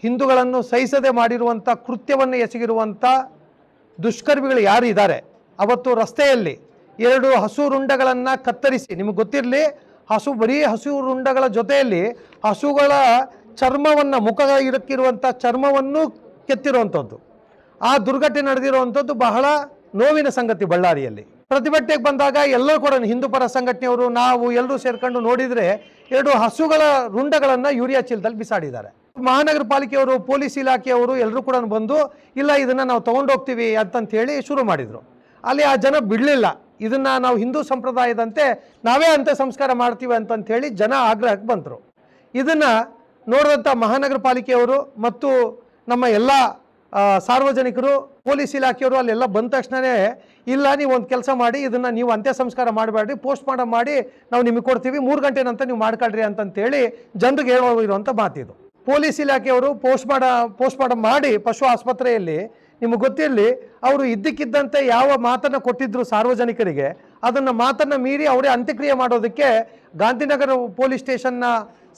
ಹಿಂದೂಗಳನ್ನು ಸಹಿಸದೆ ಮಾಡಿರುವಂಥ ಕೃತ್ಯವನ್ನು ಎಸಗಿರುವಂಥ ದುಷ್ಕರ್ಮಿಗಳು ಯಾರು ಇದ್ದಾರೆ, ಅವತ್ತು ರಸ್ತೆಯಲ್ಲಿ 2 ಹಸು ರುಂಡಗಳನ್ನು ಕತ್ತರಿಸಿ, ನಿಮಗೆ ಗೊತ್ತಿರಲಿ, ಬರೀ ಹಸು ರುಂಡಗಳ ಜೊತೆಯಲ್ಲಿ ಹಸುಗಳ ಚರ್ಮವನ್ನು, ಮುಖ ಇರಕ್ಕಿರುವಂಥ ಚರ್ಮವನ್ನು ಕೆತ್ತಿರುವಂಥದ್ದು. ಆ ದುರ್ಘಟನೆ ನಡೆದಿರುವಂಥದ್ದು ಬಹಳ ನೋವಿನ ಸಂಗತಿ. ಬಳ್ಳಾರಿಯಲ್ಲಿ ಪ್ರತಿಭಟನೆಗೆ ಬಂದಾಗ ಎಲ್ಲರೂ ಕೂಡ ಹಿಂದೂ ಪರ ಸಂಘಟನೆಯವರು, ನಾವು ಎಲ್ಲರೂ ಸೇರ್ಕೊಂಡು ನೋಡಿದರೆ 2 ಹಸುಗಳ ರುಂಡಗಳನ್ನು ಯೂರಿಯಾ ಚೀಲದಲ್ಲಿ ಬಿಸಾಡಿದ್ದಾರೆ. ಮಹಾನಗರ ಪಾಲಿಕೆಯವರು, ಪೊಲೀಸ್ ಇಲಾಖೆಯವರು ಎಲ್ಲರೂ ಕೂಡ ಬಂದು ಇಲ್ಲ ಇದನ್ನು ನಾವು ತೊಗೊಂಡೋಗ್ತೀವಿ ಅಂತಂತೇಳಿ ಶುರು ಮಾಡಿದರು. ಅಲ್ಲಿ ಆ ಜನ ಬಿಡಲಿಲ್ಲ. ಇದನ್ನು ನಾವು ಹಿಂದೂ ಸಂಪ್ರದಾಯದಂತೆ ನಾವೇ ಅಂತ್ಯ ಸಂಸ್ಕಾರ ಮಾಡ್ತೀವಿ ಅಂತಂತೇಳಿ ಜನ ಆಗ್ರಹಕ್ಕೆ ಬಂದರು. ಇದನ್ನು ನೋಡಿದಂಥ ಮಹಾನಗರ ಪಾಲಿಕೆಯವರು ಮತ್ತು ನಮ್ಮ ಎಲ್ಲ ಸಾರ್ವಜನಿಕರು, ಪೊಲೀಸ್ ಇಲಾಖೆಯವರು ಅಲ್ಲೆಲ್ಲ ಬಂದ ತಕ್ಷಣವೇ ಇಲ್ಲ ನೀವು ಒಂದು ಕೆಲಸ ಮಾಡಿ, ಇದನ್ನು ನೀವು ಅಂತ್ಯ ಸಂಸ್ಕಾರ ಮಾಡಬೇಡ್ರಿ, ಪೋಸ್ಟ್ ಮಾರ್ಟಮ್ ಮಾಡಿ ನಾವು ನಿಮಗೆ ಕೊಡ್ತೀವಿ, 3 ಗಂಟೆ ನಂತರ ನೀವು ಮಾಡ್ಕೊಳ್ರಿ ಅಂತಂತೇಳಿ ಜನರಿಗೆ ಹೇಳುವಂಥ ಮಾತಿದು. ಪೊಲೀಸ್ ಇಲಾಖೆಯವರು ಪೋಸ್ಟ್ ಮಾರ್ಟಮ್ ಮಾಡಿ ಪಶು ಆಸ್ಪತ್ರೆಯಲ್ಲಿ, ನಿಮಗೆ ಗೊತ್ತಿರಲಿ, ಅವರು ಇದ್ದಕ್ಕಿದ್ದಂತೆ ಯಾವ ಮಾತನ್ನು ಕೊಟ್ಟಿದ್ರು ಸಾರ್ವಜನಿಕರಿಗೆ, ಅದನ್ನು ಮಾತನ್ನು ಮೀರಿ ಅವರೇ ಅಂತ್ಯಕ್ರಿಯೆ ಮಾಡೋದಕ್ಕೆ ಗಾಂಧಿನಗರ ಪೊಲೀಸ್ ಸ್ಟೇಷನ್ನ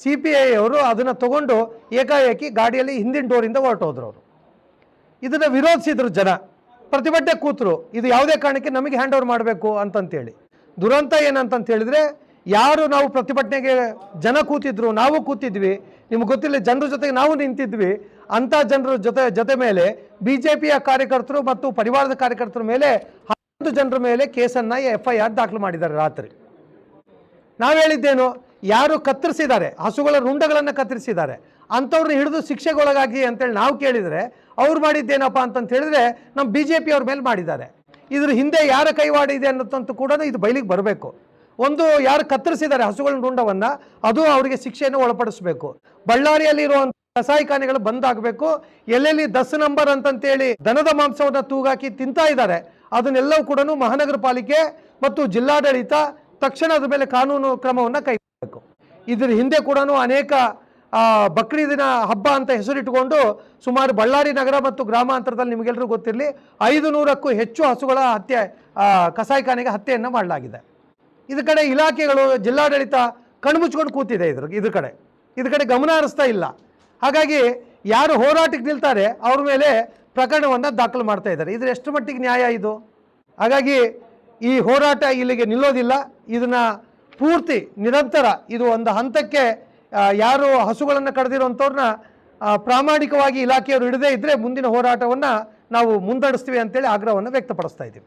CPI ಅವರು ಅದನ್ನು ತಗೊಂಡು ಏಕಾಏಕಿ ಗಾಡಿಯಲ್ಲಿ ಹಿಂದಿನ ಡೋರಿಂದ ಹೊರಟೋದ್ರು. ಅವರು ಇದನ್ನು ವಿರೋಧಿಸಿದ್ರು. ಜನ ಪ್ರತಿಭಟನೆ ಕೂತರು, ಇದು ಯಾವುದೇ ಕಾರಣಕ್ಕೆ ನಮಗೆ ಹ್ಯಾಂಡ್ ಓವರ್ ಮಾಡಬೇಕು ಅಂತಂತೇಳಿ. ದುರಂತ ಏನಂತಂತ ಹೇಳಿದರೆ, ಯಾರು ನಾವು ಪ್ರತಿಭಟನೆಗೆ ಜನ ಕೂತಿದ್ರು, ನಾವು ಕೂತಿದ್ವಿ, ನಿಮ್ಗೆ ಗೊತ್ತಿಲ್ಲ, ಜನರ ಜೊತೆಗೆ ನಾವು ನಿಂತಿದ್ವಿ, ಅಂಥ ಜನರ ಜೊತೆ ಮೇಲೆ BJPಯ ಕಾರ್ಯಕರ್ತರು ಮತ್ತು ಪರಿವಾರದ ಕಾರ್ಯಕರ್ತರ ಮೇಲೆ 11 ಜನರ ಮೇಲೆ ಕೇಸನ್ನು FIR ದಾಖಲು ಮಾಡಿದ್ದಾರೆ. ರಾತ್ರಿ ನಾವು ಹೇಳಿದ್ದೇನು, ಯಾರು ಕತ್ತರಿಸಿದ್ದಾರೆ, ಹಸುಗಳ ರುಂಡಗಳನ್ನು ಕತ್ತರಿಸಿದ್ದಾರೆ, ಅಂಥವ್ರನ್ನ ಹಿಡಿದು ಶಿಕ್ಷೆಗೊಳಗಾಗಿ ಅಂತೇಳಿ ನಾವು ಕೇಳಿದರೆ, ಅವ್ರು ಮಾಡಿದ್ದೇನಪ್ಪ ಅಂತಂತ ಹೇಳಿದ್ರೆ ನಮ್ಮ BJP ಅವ್ರ ಮೇಲೆ ಮಾಡಿದ್ದಾರೆ. ಇದ್ರ ಹಿಂದೆ ಯಾರ ಕೈವಾಡ ಇದೆ ಅನ್ನೋದಂತೂ ಕೂಡ ಇದು ಬಯಲಿಗೆ ಬರಬೇಕು. ಒಂದು, ಯಾರು ಕತ್ತರಿಸಿದ್ದಾರೆ ಹಸುಗಳ ರುಂಡವನ್ನು, ಅದು ಅವರಿಗೆ ಶಿಕ್ಷೆಯನ್ನು ಒಳಪಡಿಸಬೇಕು. ಬಳ್ಳಾರಿಯಲ್ಲಿರುವಂಥ ಕಸಾಯಿಖಾನೆಗಳು ಬಂದಾಗಬೇಕು. ಎಲ್ಲೆಲ್ಲಿ 10 ನಂಬರ್ ಅಂತಂತೇಳಿ ದನದ ಮಾಂಸವನ್ನು ತೂಗಾಕಿ ತಿಂತಾ ಇದ್ದಾರೆ, ಅದನ್ನೆಲ್ಲವೂ ಕೂಡ ಮಹಾನಗರ ಪಾಲಿಕೆ ಮತ್ತು ಜಿಲ್ಲಾಡಳಿತ ತಕ್ಷಣ ಅದ್ರ ಮೇಲೆ ಕಾನೂನು ಕ್ರಮವನ್ನು ಕೈಗೊಳ್ಳಬೇಕು. ಇದ್ರ ಹಿಂದೆ ಕೂಡ ಅನೇಕ ಬಕ್ರೀದಿನ ಹಬ್ಬ ಅಂತ ಹೆಸರಿಟ್ಟುಕೊಂಡು ಸುಮಾರು ಬಳ್ಳಾರಿ ನಗರ ಮತ್ತು ಗ್ರಾಮಾಂತರದಲ್ಲಿ ನಿಮಗೆಲ್ಲರೂ ಗೊತ್ತಿರಲಿ 500ಕ್ಕೂ ಹೆಚ್ಚು ಹಸುಗಳ ಹತ್ಯೆ, ಕಸಾಯಿಖಾನೆಗೆ ಹತ್ಯೆಯನ್ನು ಮಾಡಲಾಗಿದೆ. ಇದ್ರ ಕಡೆ ಇಲಾಖೆಗಳು, ಜಿಲ್ಲಾಡಳಿತ ಕಣ್ಮುಚ್ಕೊಂಡು ಕೂತಿದೆ. ಇದ್ರ ಕಡೆ ಗಮನ ಹರಿಸ್ತಾ ಇಲ್ಲ. ಹಾಗಾಗಿ ಯಾರು ಹೋರಾಟಕ್ಕೆ ನಿಲ್ತಾರೆ ಅವ್ರ ಮೇಲೆ ಪ್ರಕರಣವನ್ನು ದಾಖಲು ಮಾಡ್ತಾ ಇದ್ದಾರೆ. ಇದ್ರ ಎಷ್ಟು ಮಟ್ಟಿಗೆ ನ್ಯಾಯ ಇದು? ಹಾಗಾಗಿ ಈ ಹೋರಾಟ ಇಲ್ಲಿಗೆ ನಿಲ್ಲೋದಿಲ್ಲ. ಇದನ್ನು ಪೂರ್ತಿ ನಿರಂತರ, ಇದು ಒಂದು ಹಂತಕ್ಕೆ ಯಾರು ಹಸುಗಳನ್ನು ಕಡ್ದಿರುವಂಥವ್ರನ್ನ ಪ್ರಾಮಾಣಿಕವಾಗಿ ಇಲಾಖೆಯವರು ಹಿಡದೇ ಇದ್ದರೆ ಮುಂದಿನ ಹೋರಾಟವನ್ನು ನಾವು ಮುಂದಡಿಸ್ತೀವಿ ಅಂತೇಳಿ ಆಗ್ರಹವನ್ನು ವ್ಯಕ್ತಪಡಿಸ್ತಾ ಇದ್ದೀವಿ.